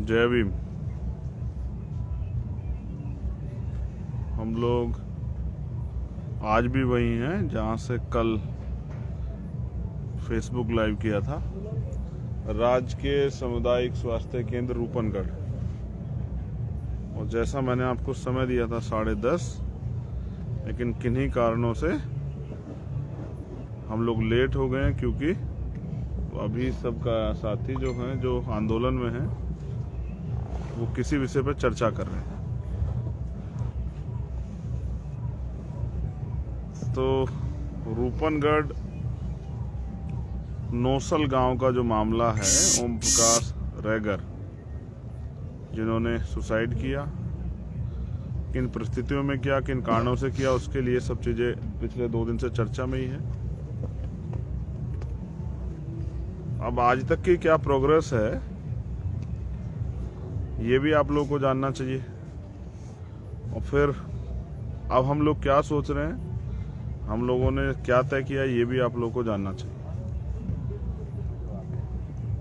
जय भीम। हम लोग आज भी वही हैं जहां से कल फेसबुक लाइव किया था। राजकीय सामुदायिक स्वास्थ्य केंद्र रूपनगढ़। और जैसा मैंने आपको समय दिया था 10:30, लेकिन किन्हीं कारणों से हम लोग लेट हो गए हैं, क्योंकि अभी सबका साथी जो हैं, जो आंदोलन में हैं, वो किसी विषय पर चर्चा कर रहे हैं। तो रूपनगढ़ नौसल गांव का जो मामला है, ओम प्रकाश रैगर जिन्होंने सुसाइड किया, किन परिस्थितियों में किया, किन कारणों से किया, उसके लिए सब चीजें पिछले 2 दिन से चर्चा में ही है। अब आज तक की क्या प्रोग्रेस है, ये भी आप लोगों को जानना चाहिए। और फिर अब हम लोग क्या सोच रहे हैं, हम लोगों ने क्या तय किया, ये भी आप लोगों को जानना चाहिए।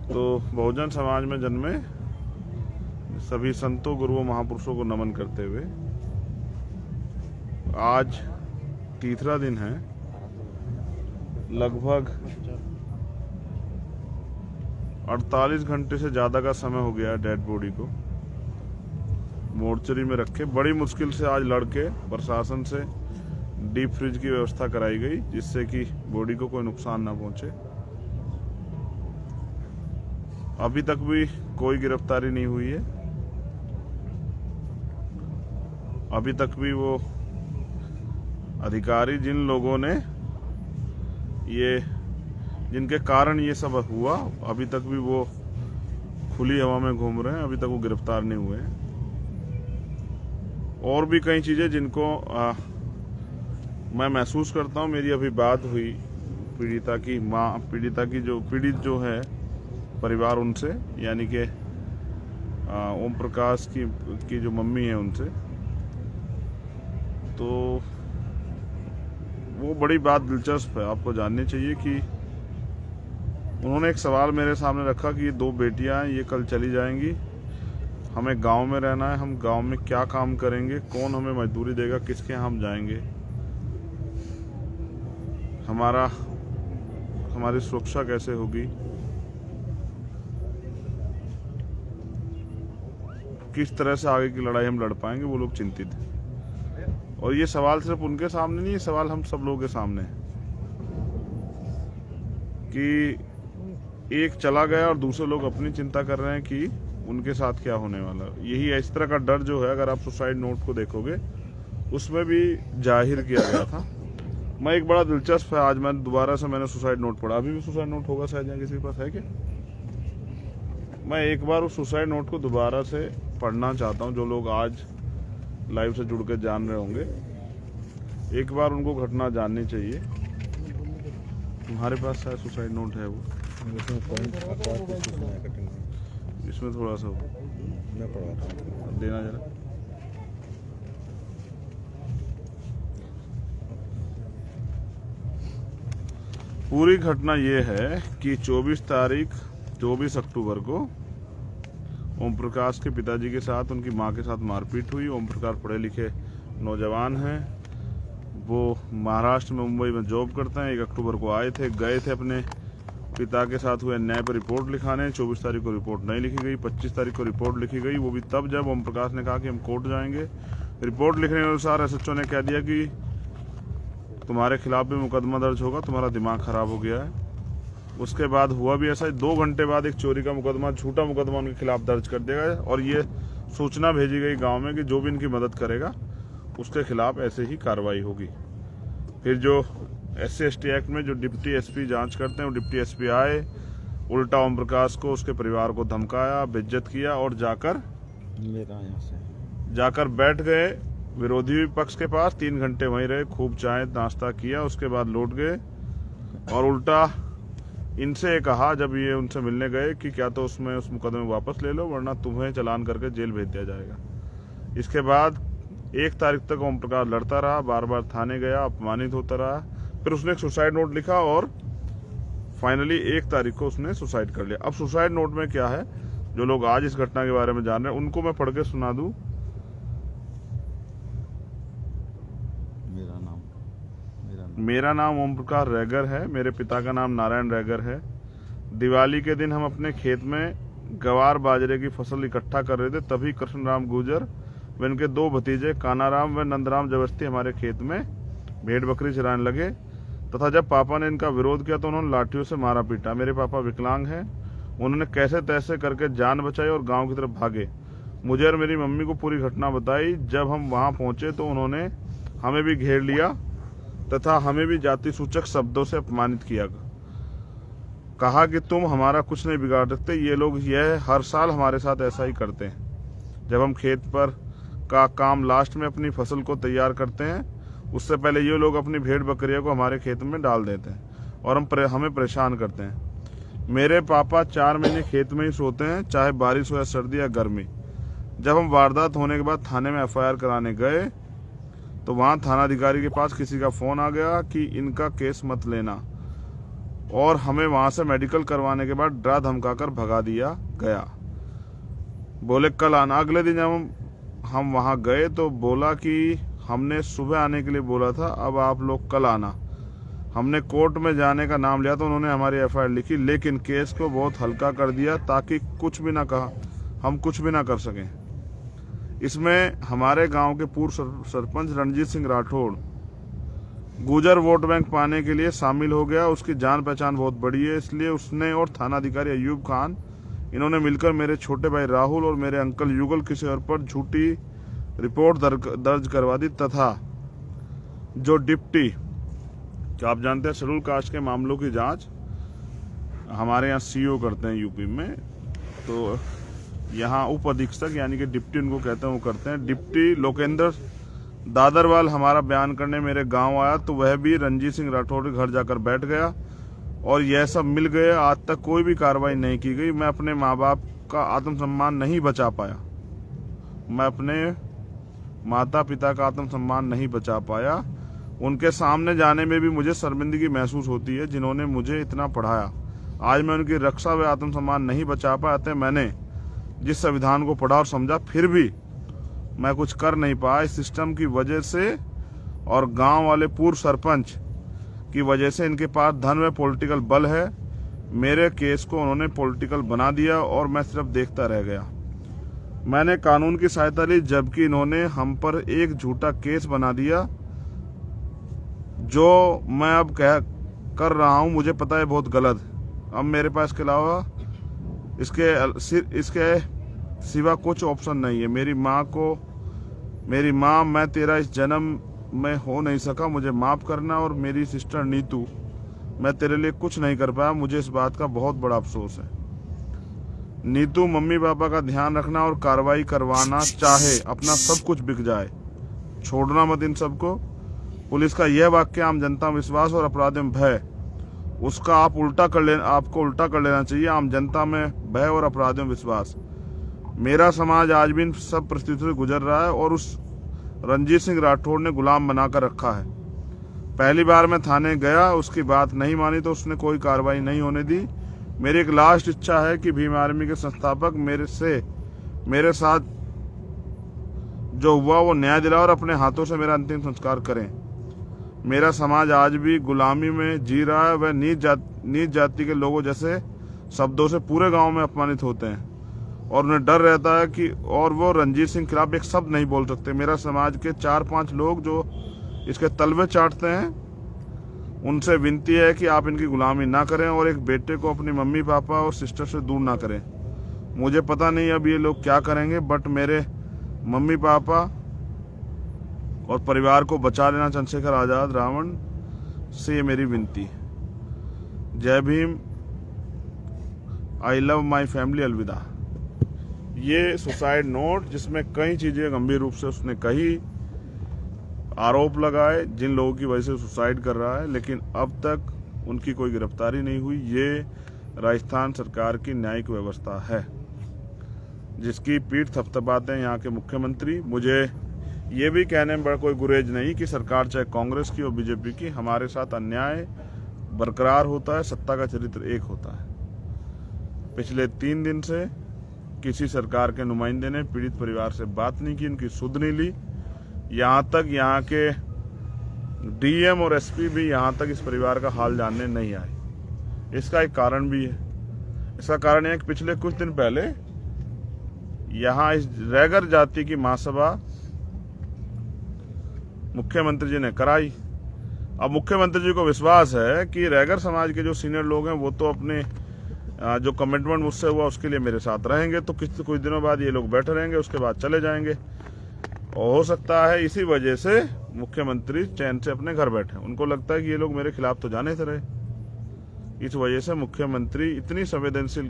तो बहुजन समाज में जन्मे सभी संतों, गुरुओं, महापुरुषों को नमन करते हुए आज तीसरा दिन है। लगभग 48 घंटे से ज्यादा का समय हो गया डेड बॉडी को मोर्चरी में रखे। बड़ी मुश्किल से आज लड़के प्रशासन से डीप फ्रिज की व्यवस्था कराई गई, जिससे कि बॉडी को कोई नुकसान ना पहुंचे। अभी तक भी कोई गिरफ्तारी नहीं हुई है। अभी तक भी वो अधिकारी, जिन लोगों ने ये, जिनके कारण ये सब हुआ, अभी तक भी वो खुली हवा में घूम रहे हैं, अभी तक वो गिरफ्तार नहीं हुए हैं। और भी कई चीजें जिनको मैं महसूस करता हूँ। मेरी अभी बात हुई पीड़िता की माँ, पीड़ित जो है परिवार, उनसे, यानी कि ओम प्रकाश की जो मम्मी है, उनसे। तो वो बड़ी बात दिलचस्प है, आपको जाननी चाहिए कि उन्होंने एक सवाल मेरे सामने रखा कि 2 बेटियां हैं, ये कल चली जाएंगी, हमें गांव में रहना है, हम गांव में क्या काम करेंगे, कौन हमें मजदूरी देगा, किसके यहाँ हम जाएंगे, हमारी सुरक्षा कैसे होगी, किस तरह से आगे की लड़ाई हम लड़ पाएंगे, वो लोग चिंतित हैं। और ये सवाल सिर्फ उनके सामने नहीं, ये सवाल हम सब लोगों के सामने है कि एक चला गया और दूसरे लोग अपनी चिंता कर रहे हैं कि उनके साथ क्या होने वाला। यही इस तरह का डर जो है, अगर आप सुसाइड नोट को देखोगे, उसमें भी जाहिर किया गया था। मैं एक बड़ा दिलचस्प है, आज मैं दोबारा से मैंने सुसाइड नोट पढ़ा। अभी भी सुसाइड नोट होगा शायद, यहाँ किसी के पास है क्या? मैं एक बार उस सुसाइड नोट को दोबारा से पढ़ना चाहता हूँ। जो लोग आज लाइव से जुड़ के जान रहे होंगे, एक बार उनको घटना जाननी चाहिए। तुम्हारे पास शायद सुसाइड नोट है, वो इसमें थोड़ा सा मैं पढ़ा देना जरा। पूरी घटना ये है कि 24 अक्टूबर को ओम प्रकाश के पिताजी के साथ उनकी मां के साथ मारपीट हुई। ओम प्रकाश पढ़े लिखे नौजवान हैं, वो महाराष्ट्र में, मुंबई में जॉब करते हैं। 1 अक्टूबर को आए थे, गए थे अपने पिता के साथ हुए अन्याय पर रिपोर्ट लिखाने। 24 तारीख को रिपोर्ट नहीं लिखी गई, 25 तारीख को रिपोर्ट लिखी गई। वो भी तब जब ओम प्रकाश ने कहा कि हम कोर्ट जाएंगे। रिपोर्ट लिखने के अनुसार एसएचओ ने कह दिया कि तुम्हारे खिलाफ भी मुकदमा दर्ज होगा, तुम्हारा दिमाग खराब हो गया है। उसके बाद हुआ भी ऐसा, 2 घंटे बाद एक चोरी का मुकदमा, झूठा मुकदमा उनके खिलाफ दर्ज कर दिया गया, और ये सूचना भेजी गई गांव में कि जो भी इनकी मदद करेगा उसके खिलाफ ऐसे ही कार्रवाई होगी। फिर जो SC/ST एक्ट में जो डिप्टी एसपी जांच करते हैं, वो डिप्टी एसपी आए, उल्टा ओम प्रकाश को, उसके परिवार को धमकाया, बेइज्जत किया, और जाकर बैठ गए विरोधी पक्ष के पास। 3 घंटे वहीं रहे, खूब चाय नाश्ता किया, उसके बाद लौट गए। और उल्टा इनसे कहा, जब ये उनसे मिलने गए, कि क्या तो उस मुकदमे वापस ले लो, वरना तुम्हें चालान करके जेल भेज दिया जाएगा। इसके बाद 1 तारीख तक ओम प्रकाश लड़ता रहा, बार बार थाने गया, अपमानित होता रहा। फिर उसने एक सुसाइड नोट लिखा और फाइनली 1 तारीख को उसने सुसाइड कर लिया। अब सुसाइड नोट में क्या है, जो लोग आज इस घटना के बारे में जान रहे हैं उनको मैं पढ़ के सुना दूं। मेरा नाम ओम प्रकाश रैगर है। मेरे पिता का नाम नारायण रैगर है। दिवाली के दिन हम अपने खेत में गवार बाजरे की फसल इकट्ठा कर रहे थे, तभी कृष्णराम गुर्जर व इनके 2 भतीजे कानाराम व नंदराम जबरदस्ती हमारे खेत में भेड़ बकरी चराने लगे तथा जब पापा ने इनका विरोध किया तो उन्होंने लाठियों से मारा पीटा। मेरे पापा विकलांग हैं। उन्होंने कैसे तैसे करके जान बचाई और गांव की तरफ भागे। मुझे और मेरी मम्मी को पूरी घटना बताई। जब हम वहां पहुंचे तो उन्होंने हमें भी घेर लिया तथा हमें भी जाति सूचक शब्दों से अपमानित किया। कहा कि तुम हमारा कुछ नहीं बिगाड़ सकते। ये लोग यह हर साल हमारे साथ ऐसा ही करते हैं। जब हम खेत पर का काम लास्ट में अपनी फसल को तैयार करते हैं, उससे पहले ये लोग अपनी भेड़ बकरियों को हमारे खेत में डाल देते हैं और हमें परेशान करते हैं। मेरे पापा 4 महीने खेत में ही सोते हैं, चाहे बारिश हो या सर्दी या गर्मी। जब हम वारदात होने के बाद थाने में FIR कराने गए तो वहां थानाधिकारी के पास किसी का फोन आ गया कि इनका केस मत लेना, और हमें वहां से मेडिकल करवाने के बाद डरा धमकाकर भगा दिया गया। बोले कल आना। अगले दिन जब हम वहां गए तो बोला कि हमने सुबह आने के लिए बोला था, अब आप लोग कल आना। हमने कोर्ट में जाने का नाम लिया तो उन्होंने हमारी FIR लिखी, लेकिन केस को बहुत हल्का कर दिया ताकि हम कुछ भी ना कर सकें। इसमें हमारे गांव के पूर्व सरपंच रणजीत सिंह राठौड़ गुर्जर वोट बैंक पाने के लिए शामिल हो गया। उसकी जान पहचान बहुत बड़ी है, इसलिए उसने और थानाधिकारी अयूब खान इन्होंने मिलकर मेरे छोटे भाई राहुल और मेरे अंकल युगल किशोर पर झूठी रिपोर्ट दर्ज करवा दी तथा जो डिप्टी, क्या आप जानते हैं शेड्यूल कास्ट के मामलों की जांच हमारे यहाँ CO करते हैं यूपी में, तो यहाँ उप अधीक्षक यानी कि डिप्टी उनको कहते हैं, वो करते हैं। डिप्टी लोकेंद्र दादरवाल हमारा बयान करने मेरे गांव आया तो वह भी रणजीत सिंह राठौड़ के घर जाकर बैठ गया और यह सब मिल गए। आज तक कोई भी कार्रवाई नहीं की गई। मैं अपने माँ बाप का आत्मसम्मान नहीं बचा पाया। मैं अपने माता पिता का आत्मसम्मान नहीं बचा पाया। उनके सामने जाने में भी मुझे शर्मिंदगी महसूस होती है, जिन्होंने मुझे इतना पढ़ाया। आज मैं उनकी रक्षा व आत्मसम्मान नहीं बचा पाया। अतः मैंने जिस संविधान को पढ़ा और समझा, फिर भी मैं कुछ कर नहीं पाया। इस सिस्टम की वजह से और गांव वाले पूर्व सरपंच की वजह से इनके पास धन व पॉलिटिकल बल है। मेरे केस को उन्होंने पॉलिटिकल बना दिया और मैं सिर्फ देखता रह गया। मैंने कानून की सहायता ली, जबकि इन्होंने हम पर एक झूठा केस बना दिया। जो मैं अब कर रहा हूं मुझे पता है बहुत गलत। अब मेरे पास इसके अलावा इसके सिवा कुछ ऑप्शन नहीं है। मेरी माँ, मैं तेरा इस जन्म में हो नहीं सका, मुझे माफ करना। और मेरी सिस्टर नीतू, मैं तेरे लिए कुछ नहीं कर पाया, मुझे इस बात का बहुत बड़ा अफसोस है। नीतू, मम्मी पापा का ध्यान रखना और कार्रवाई करवाना, चाहे अपना सब कुछ बिक जाए, छोड़ना मत इन सबको। पुलिस का यह वाक्य आम जनता में विश्वास और अपराधियों में भय, उसका आपको उल्टा कर लेना चाहिए। आम जनता में भय और अपराधियों में विश्वास। मेरा समाज आज भी इन सब परिस्थितियों से गुजर रहा है और उस रणजीत सिंह राठौड़ ने गुलाम बनाकर रखा है। पहली बार मैं थाने गया, उसकी बात नहीं मानी तो उसने कोई कार्रवाई नहीं होने दी। मेरी एक लास्ट इच्छा है कि भीम आर्मी के संस्थापक मेरे साथ जो हुआ वो न्याय दिलाए और अपने हाथों से मेरा अंतिम संस्कार करें। मेरा समाज आज भी गुलामी में जी रहा है। वह नीच जाति के लोगों जैसे शब्दों से पूरे गांव में अपमानित होते हैं और उन्हें डर रहता है कि और वो रणजीत सिंह के खिलाफ एक शब्द नहीं बोल सकते। मेरा समाज के 4-5 लोग जो इसके तलवे चाटते हैं, उनसे विनती है कि आप इनकी गुलामी ना करें और एक बेटे को अपनी मम्मी पापा और सिस्टर से दूर ना करें। मुझे पता नहीं अब ये लोग क्या करेंगे, बट मेरे मम्मी पापा और परिवार को बचा लेना। चंद्रशेखर आजाद रावण से ये मेरी विनती। जय Bhim. I love my family. अलविदा। ये सुसाइड नोट जिसमें कई चीजें गंभीर रूप से उसने कही, आरोप लगाए जिन लोगों की वजह से सुसाइड कर रहा है, लेकिन अब तक उनकी कोई गिरफ्तारी नहीं हुई। ये राजस्थान सरकार की न्यायिक व्यवस्था है जिसकी पीठ थपथपाते हैं यहाँ के मुख्यमंत्री। मुझे ये भी कहने में बड़ा कोई गुरेज नहीं कि सरकार चाहे कांग्रेस की और बीजेपी की, हमारे साथ अन्याय बरकरार होता है, सत्ता का चरित्र एक होता है। पिछले 3 दिन से किसी सरकार के नुमाइंदे ने पीड़ित परिवार से बात नहीं की, उनकी सुध नहीं ली। यहाँ तक यहाँ के डीएम और एसपी भी यहाँ तक इस परिवार का हाल जानने नहीं आए। इसका एक कारण भी है। इसका कारण है कि पिछले कुछ दिन पहले यहाँ इस रैगर जाति की महासभा मुख्यमंत्री जी ने कराई। अब मुख्यमंत्री जी को विश्वास है कि रैगर समाज के जो सीनियर लोग हैं वो तो अपने जो कमिटमेंट मुझसे हुआ उसके लिए मेरे साथ रहेंगे, तो कुछ दिनों बाद ये लोग बैठे रहेंगे, उसके बाद चले जाएंगे। और हो सकता है इसी वजह से मुख्यमंत्री चैन से अपने घर बैठे। उनको लगता है कि ये लोग मेरे खिलाफ तो जाने से रहे। इस वजह से मुख्यमंत्री इतनी संवेदनशील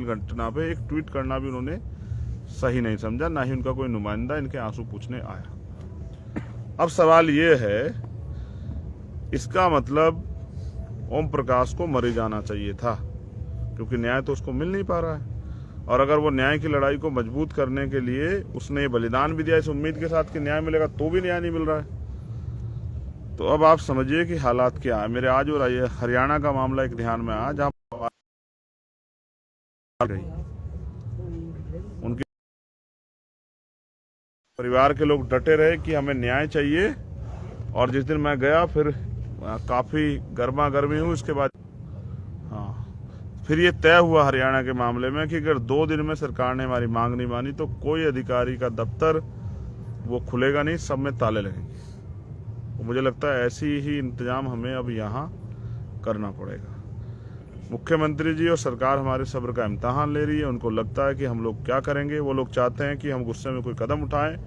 घटना पे एक ट्वीट करना भी उन्होंने सही नहीं समझा, ना ही उनका कोई नुमाइंदा इनके आंसू पूछने आया। अब सवाल ये है, इसका मतलब ओम प्रकाश को मर जाना चाहिए था, क्योंकि न्याय तो उसको मिल नहीं पा रहा है। और अगर वो न्याय की लड़ाई को मजबूत करने के लिए उसने बलिदान भी दिया इस उम्मीद के साथ कि न्याय मिलेगा, तो भी न्याय नहीं मिल रहा है। तो अब आप समझिए कि हालात क्या है। मेरे आज और हरियाणा का मामला एक ध्यान में आया, जहां उनके परिवार के लोग डटे रहे कि हमें न्याय चाहिए। और जिस दिन मैं गया फिर काफी गर्मा गर्मी हुई। उसके बाद फिर ये तय हुआ हरियाणा के मामले में कि अगर 2 दिन में सरकार ने हमारी मांग नहीं मानी तो कोई अधिकारी का दफ्तर वो खुलेगा नहीं, सब में ताले लगेंगे। तो मुझे लगता है ऐसी ही इंतजाम हमें अब यहाँ करना पड़ेगा। मुख्यमंत्री जी और सरकार हमारे सब्र का इम्तिहान ले रही है। उनको लगता है कि हम लोग क्या करेंगे। वो लोग चाहते हैं कि हम गुस्से में कोई कदम उठाएं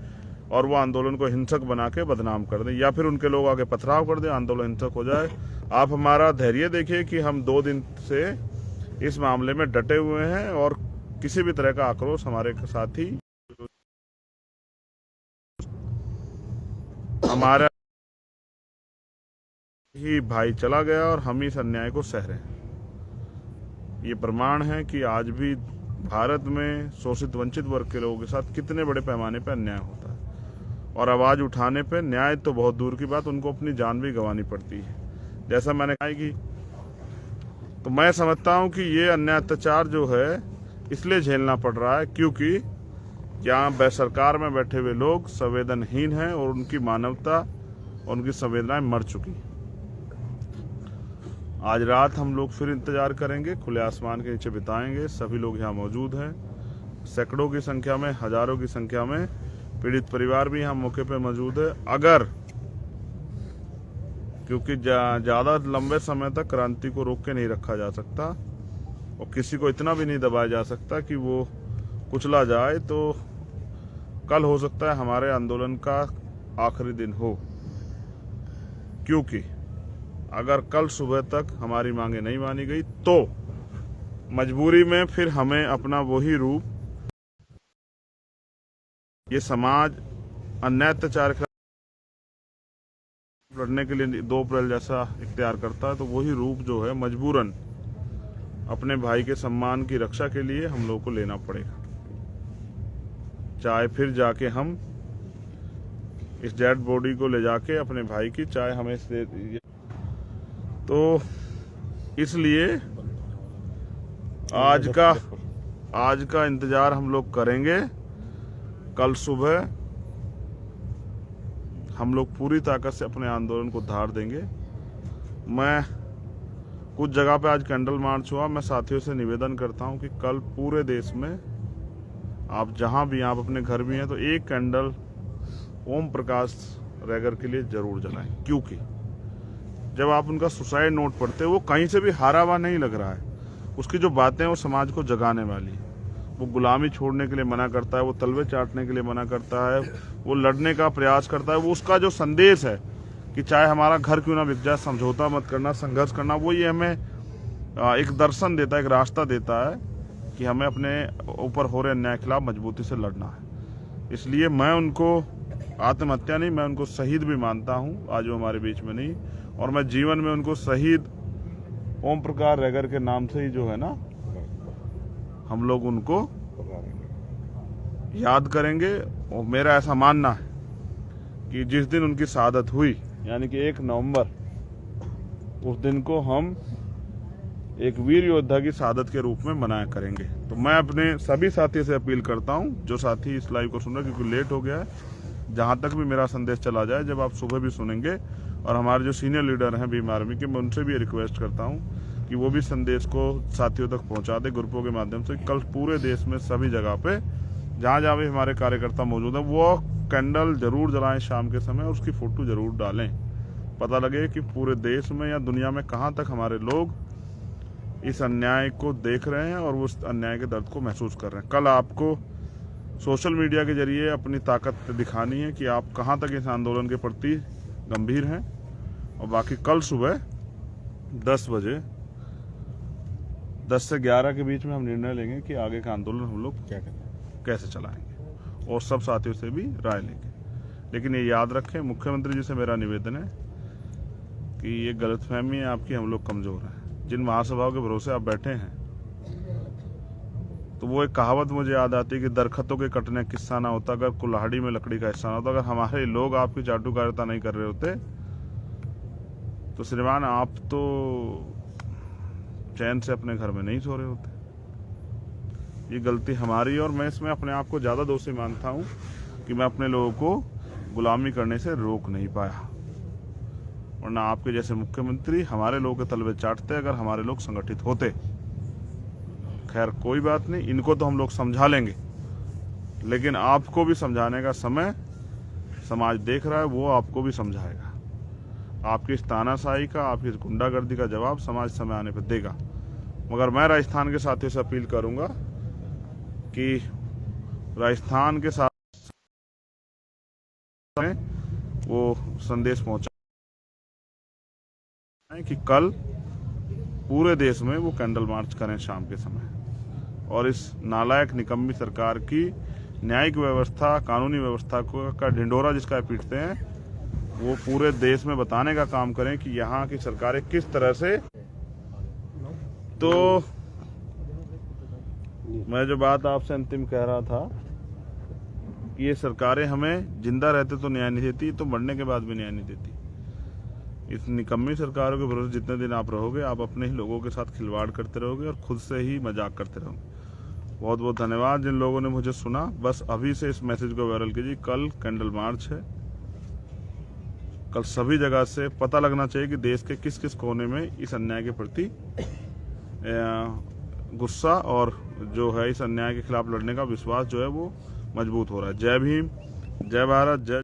और वो आंदोलन को हिंसक बना के बदनाम कर दें, या फिर उनके लोग आगे पथराव कर दें, आंदोलन हिंसक हो जाए। आप हमारा धैर्य देखिए कि हम 2 दिन से इस मामले में डटे हुए हैं और किसी भी तरह का आक्रोश हमारे साथ हमारा ही भाई चला गया और हम इस अन्याय को सह रहे हैं। ये प्रमाण है कि आज भी भारत में शोषित वंचित वर्ग के लोगों के साथ कितने बड़े पैमाने पर अन्याय होता है। और आवाज उठाने पे न्याय तो बहुत दूर की बात, उनको अपनी जान भी गंवानी पड़ती है। जैसा मैंने कहा कि तो मैं समझता हूं कि ये अन्याय अत्याचार जो है इसलिए झेलना पड़ रहा है क्योंकि यहाँ सरकार में बैठे हुए लोग संवेदनहीन हैं और उनकी मानवता और उनकी संवेदनाएं मर चुकी। आज रात हम लोग फिर इंतजार करेंगे, खुले आसमान के नीचे बिताएंगे। सभी लोग यहाँ मौजूद हैं, सैकड़ों की संख्या में, हजारों की संख्या में। पीड़ित परिवार भी यहाँ मौके पे मौजूद है। अगर क्योंकि ज्यादा लंबे समय तक क्रांति को रोक के नहीं रखा जा सकता और किसी को इतना भी नहीं दबाया जा सकता कि वो कुचला जाए, तो कल हो सकता है हमारे आंदोलन का आखिरी दिन हो। क्योंकि अगर कल सुबह तक हमारी मांगे नहीं मानी गई तो मजबूरी में फिर हमें अपना वही रूप, ये समाज अन्याय अत्याचार लड़ने के लिए 2 अप्रैल जैसा इख्तियार करता है, तो वही रूप जो है मजबूरन अपने भाई के सम्मान की रक्षा के लिए हम लोगों को लेना पड़ेगा। चाहे फिर जाके हम इस डेड बॉडी को ले जाके अपने भाई की, चाहे हमें तो इसलिए आज का इंतजार हम लोग करेंगे। कल सुबह हम लोग पूरी ताकत से अपने आंदोलन को धार देंगे। मैं कुछ जगह पे आज कैंडल मार्च हुआ। मैं साथियों से निवेदन करता हूं कि कल पूरे देश में आप जहां भी, आप अपने घर भी हैं, तो एक कैंडल ओम प्रकाश रैगर के लिए जरूर जलाएं। क्योंकि जब आप उनका सुसाइड नोट पढ़ते हैं, वो कहीं से भी हारा हुआ नहीं लग रहा है। उसकी जो बातें हैं वो समाज को जगाने वाली। वो गुलामी छोड़ने के लिए मना करता है, वो तलवे चाटने के लिए मना करता है, वो लड़ने का प्रयास करता है। वो उसका जो संदेश है कि चाहे हमारा घर क्यों ना बिक जाए, समझौता मत करना, संघर्ष करना, वो ये हमें एक दर्शन देता है, एक रास्ता देता है कि हमें अपने ऊपर हो रहे अन्याय के खिलाफ मजबूती से लड़ना है। इसलिए मैं उनको आत्महत्या नहीं, मैं उनको शहीद भी मानता हूँ, आज वो हमारे बीच में नहीं। और मैं जीवन में उनको शहीद ओम प्रकाश रैगर के नाम से ही जो है ना, हम लोग उनको याद करेंगे। और मेरा ऐसा मानना है कि जिस दिन उनकी शहादत हुई, यानी कि 1 नवंबर, उस दिन को हम एक वीर योद्धा की शहादत के रूप में मनाया करेंगे। तो मैं अपने सभी साथियों से अपील करता हूं, जो साथी इस लाइव को सुन रहे हैं, क्योंकि लेट हो गया है, जहां तक भी मेरा संदेश चला जाए, जब आप सुबह भी सुनेंगे, और हमारे जो सीनियर लीडर हैं भीम आर्मी के, मैं उनसे भी रिक्वेस्ट करता हूं कि वो भी संदेश को साथियों तक पहुंचा दे ग्रुपों के माध्यम से। कल पूरे देश में सभी जगह पे जहां जहां भी हमारे कार्यकर्ता मौजूद हैं, वो कैंडल जरूर जलाएं शाम के समय, और उसकी फोटो जरूर डालें। पता लगे कि पूरे देश में या दुनिया में कहां तक हमारे लोग इस अन्याय को देख रहे हैं और उस अन्याय के दर्द को महसूस कर रहे हैं। कल आपको सोशल मीडिया के जरिए अपनी ताकत दिखानी है कि आप कहां तक इस आंदोलन के प्रति गंभीर हैं। और बाकी कल सुबह 10 बजे 10 से 11 के बीच में हम निर्णय लेंगे कि आगे का आंदोलन हम लोग कैसे चलाएंगे, और सब साथियों से भी राय लेंगे। लेकिन ये याद रखें, मुख्यमंत्री जी से मेरा निवेदन है कि ये गलतफहमी है आपकी, हम लोग कमजोर हैं। जिन महासभाओं के भरोसे आप बैठे हैं, तो वो एक कहावत मुझे याद आती है कि दरख्तों के कटने किस्सा ना होता अगर कुल्हाड़ी में लकड़ी का हिस्सा ना होता। अगर हमारे लोग आपकी चाटुकारिता नहीं कर रहे होते तो श्रीमान आप तो चैन से अपने घर में नहीं सो रहे होते। ये गलती हमारी, और मैं इसमें अपने आप को ज्यादा दोषी मानता हूं कि मैं अपने लोगों को गुलामी करने से रोक नहीं पाया, वरना आपके जैसे मुख्यमंत्री हमारे लोगों के तलवे चाटते अगर हमारे लोग संगठित होते। खैर कोई बात नहीं, इनको तो हम लोग समझा लेंगे, लेकिन आपको भी समझाने का समय समाज देख रहा है, वो आपको भी समझाएगा। आपकी इस तानाशाही का, आपकी इस गुंडागर्दी का जवाब समाज समय आने पर देगा। मगर मैं राजस्थान के साथियों से अपील करूंगा कि राजस्थान के साथ वो संदेश पहुंचा कि कल पूरे देश में वो कैंडल मार्च करें शाम के समय, और इस नालायक निकम्मी सरकार की न्यायिक व्यवस्था, कानूनी व्यवस्था का ढिंडोरा जिसका पीटते हैं, वो पूरे देश में बताने का काम करें कि यहाँ की सरकारें किस तरह से। तो मैं जो बात आपसे अंतिम कह रहा था कि ये सरकारें हमें जिंदा रहते तो न्याय नहीं देती, तो मरने के बाद भी न्याय नहीं देती। इस निकम्मी सरकारों के भरोसे जितने दिन आप रहोगे, आप अपने ही लोगों के साथ खिलवाड़ करते रहोगे और खुद से ही मजाक करते रहोगे। बहुत बहुत धन्यवाद जिन लोगों ने मुझे सुना। बस अभी से इस मैसेज को वायरल कीजिए, कल कैंडल मार्च है। कल सभी जगह से पता लगना चाहिए कि देश के किस किस कोने में इस अन्याय के प्रति गुस्सा और जो है इस अन्याय के खिलाफ लड़ने का विश्वास जो है वो मजबूत हो रहा है। जय भीम, जय भारत, जय